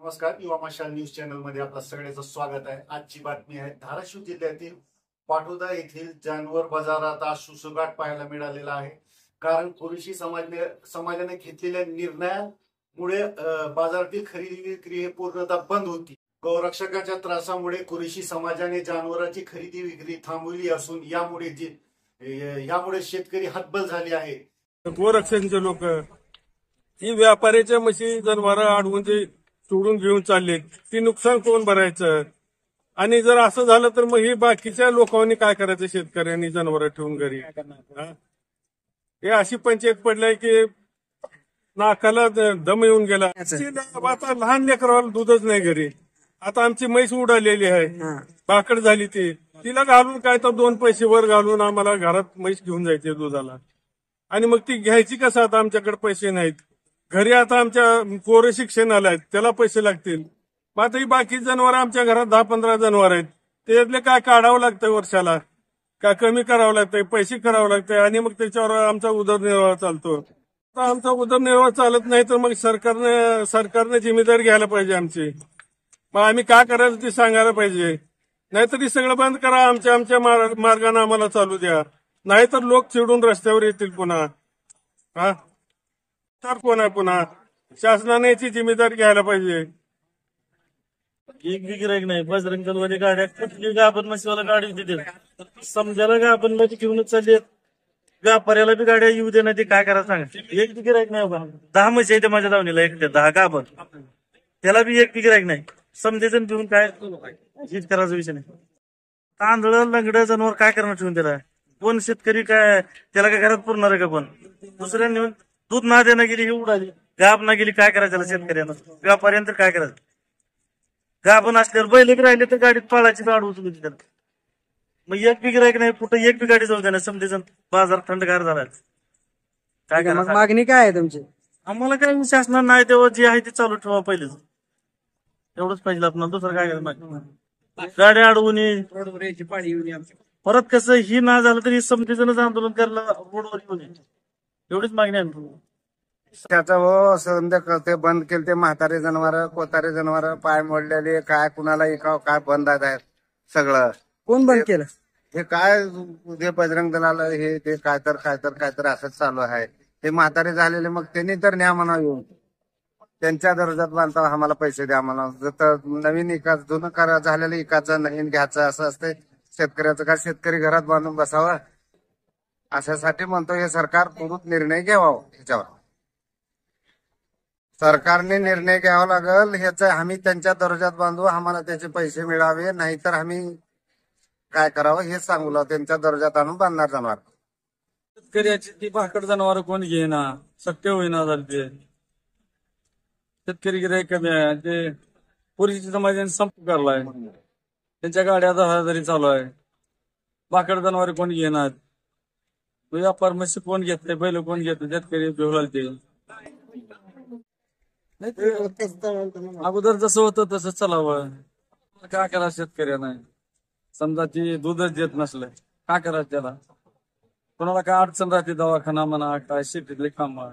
नमस्कार, युवा मशाल न्यूज चॅनल मध्ये आपलं सगळ्यांचं स्वागत आहे। आजची बातमी आहे धाराशिव जिल्ह्यातील पाटोदा येथील जानवर बाजारात आज सुसुगाट पाहायला मिळालेला आहे। कारण कुरुशी समाजाने घेतलेल्या निर्णयामुळे बाजारातील खरेदी विक्री हे पूर्णतः बंद होती। गौरक्षकाच्या त्रासामुळे कुरुशी समाजाने जानवरांची खरेदी विक्री थांबवली असून यामुळे शेतकरी हतबल झाले आहे। गोरक्षकांचे लोक ही व्यापाऱ्याच्या म्हशी जनावरं अडवून ते सोडून घेऊन चालले, ती नुकसान कोण भरायचं? आणि जर असं झालं तर मग ही बाकीच्या लोकांनी काय करायचं? शेतकऱ्यांनी जनावरं ठेवून घरी हे अशी पंचायत पडलाय की नाकाला दम येऊन गेला। आता लहान लेकराला दूधच नाही घरी। आता आमची म्हैस उडालेली आहे, बाकड झाली ती, तिला घालून काय तर 2 पैसे वर घालून आम्हाला घरात म्हैस घेऊन जायचे दुधाला, आणि मग ती घ्यायची कसं? आता आमच्याकडे पैसे नाहीत घरी। आता आमच्या पोरं शिक्षणाला आहेत, त्याला पैसे लागतील। मग आता ही बाकी जनावर आमच्या घरात 10-15 जनावर आहेत, त्याच्यातले काय काढावं लागतंय वर्षाला, काय कमी करावं लागतंय, पैसे करावं लागतंय, आणि मग त्याच्यावर आमचा उदरनिर्वाह चालतो। आता आमचा उदरनिर्वाह चालत नाही तर मग सरकारने जिम्मेदारी घ्यायला पाहिजे आमची। मग आम्ही काय करायचं ते सांगायला पाहिजे। नाहीतर हे सगळं बंद करा, आमच्या मार्गाने आम्हाला चालू द्या, नाहीतर लोक चिडून रस्त्यावर येतील पुन्हा। तर कोण आहे पुन्हा? शासनाने याची जिम्मेदारी घ्यायला पाहिजे। एक बी गिरायक नाही, बजरंग दलवाली गाड्या कुठली गाभण म्हशीवाला गाडी तिथे समजायला गाभण मध्ये घेऊनच चालली। व्यापाऱ्याला बी गाड्या येऊ दे, नाही ते काय करायचं सांगा। एक बी गिरायक नाही बा, 10 म्हशी आहे माझ्या दावणीला, एकट्या 10 गाभण, त्याला बी एक बी गिरायक नाही। समजेजण घेऊन काय हीच करायचा विषय नाही। तांदळ लंगड जनावर काय करणार ठेवून त्याला? कोण शेतकरी काय त्याला काय घरात पुरणार आहे का? पण दुसऱ्यांनी नेऊन दूध ना देणं गेली, ही उडाली, गाब ना गेली, काय करायचं शेतकऱ्यांना? व्यापाऱ्यांतर काय करायचं? गाभण असल्यावर बैल बी राहिले तर गाडीत पाळायची गाड उचलू त्याला। मग एक बी गिरायक नाही, कुठं एक बी गाडी जाऊ द्या, समजेजण बाजार थंडगार झाला, काय करायचं? मागणी काय आहे तुमची? आम्हाला काय शासनानं नाही तेव्हा जे आहे ते चालू ठेवा पहिलेच, एवढंच पाहिजे आपल्याला, दुसरं काय करायचं? गाड्या अडवून परत कसं ही ना झालं तरी समजेजणच आंदोलन करायला रोडवर येऊन एवढीच मागणी आहे। त्याचा हो संध्या करते बंद केले ते म्हातारे जनावर, कोतारे जनावर, पाय मोडलेले, काय कुणाला एका काय बंद आहेत सगळं। कोण बंद केलं? हे काय उद्या बजरंग दलाला हे ते काय तर असंच चालू आहे। हे म्हातारे झालेले मग त्यांनी तर न्या म्हणा येऊन त्यांच्या दर्जात बांधता आम्हाला पैसे द्या म्हणा। जर नवीन एकाच जुनं करा झालेलं एकाचं नवीन घ्यायचं असं असतंय शेतकऱ्याचं। का शेतकरी घरात बांधून बसावा अशासाठी म्हणतो हे सरकार पूर्ण निर्णय घ्यावा। ह्याच्यावर सरकारने निर्णय घ्यावा लागल, ह्याच आम्ही त्यांच्या दर्जात बांधू, आम्हाला त्याचे पैसे मिळावे, नाहीतर आम्ही काय करावं हे सांगू, त्यांच्या दर्जात आणून बांधणार जाणार। शेतकऱ्याची ती भाकड जनावर कोण घेईना, शक्य होईना झाले ते। शेतकरी गिराईक कमी आहे, ते पुरुषी समाजाने संप करलाय, त्यांच्या गाड्या 10,000 चालू आहे, भाकड जनावर कोण घेणार, व्यापार म्हशी कोण घेतले, बैल कोण घेतले, शेतकरी घेऊन ते अगोदर जसं होतं तसं चालावं। काय करा शेतकऱ्यांना? समजा ती दूधच देत नसलं काय करायचं त्याला? कोणाला काय अडचण राहते, दवाखाना म्हणा, काय शेतीतले काम म्हणा,